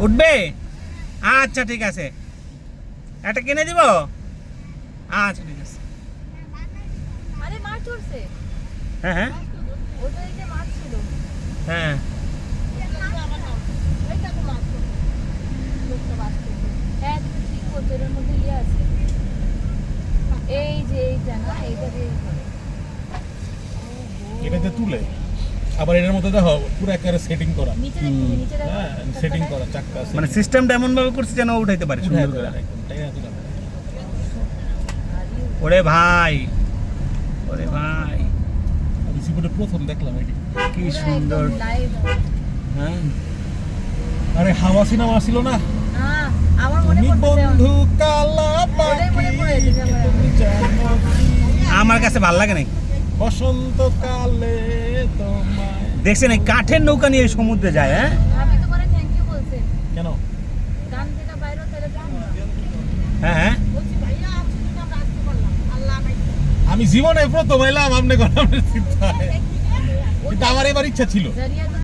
উঠবে? আচ্ছা ঠিক আছে, একটা কিনে দিব। আচ্ছা ঠিক আছে। আরে মাছ ধরছে। হ্যাঁ হ্যাঁ ওটা এই যে মাছ ছিল। হ্যাঁ ওইটা তো মাছ ছিল। লোকটা মাছ করছে। হ্যাঁ তুমি ঠিক বলছো, এর মধ্যে ইয়ে আছে। এই যে এইটা না, এইটা দিয়ে করে। এটাতে তুলে আবার এটার মধ্যে দেখো পুরো একেবারে সেটিং করা। নিচে দেখো, নিচে দেখো। হ্যাঁ সেটিং করা চাক্কা মানে সিস্টেমটা এমন ভাবে করছে যেন ও উঠাইতে পারে সুন্দর করে। ওরে ভাই, ওরে ভাই, আমি জীবনে প্রথম দেখলাম এটি। কি সুন্দর। লাইভ। হ্যাঁ আরে হাওয়া সিনেমা ছিল না, হ্যাঁ আমার মনে তুমি পড়ছে বন্ধু কালা ওটাই মনে পড়ে পাখি যেটা আমার- তুমি জানো কি? আমার কাছে ভালো লাগে নাই। বসন্তকালে তোমায় দেখছেন এই কাঠের নৌকা নিয়ে সমুদ্রে যায়। হ্যাঁ ভাবি তোমারে থ্যাংক ইউ বলছে। কেন? গান থেকে বাইরে তাহলে শুনবা। হ্যাঁ হ্যাঁ বলছি ভাইয়া আপনি তো আমরা আসতে পারলাম। আল্লাহ পাইছে। আমি জীবনে প্রথম এলাম আপনি কথা চিন্তা, কিন্তু আমার এবার ইচ্ছা ছিল। জারিয়া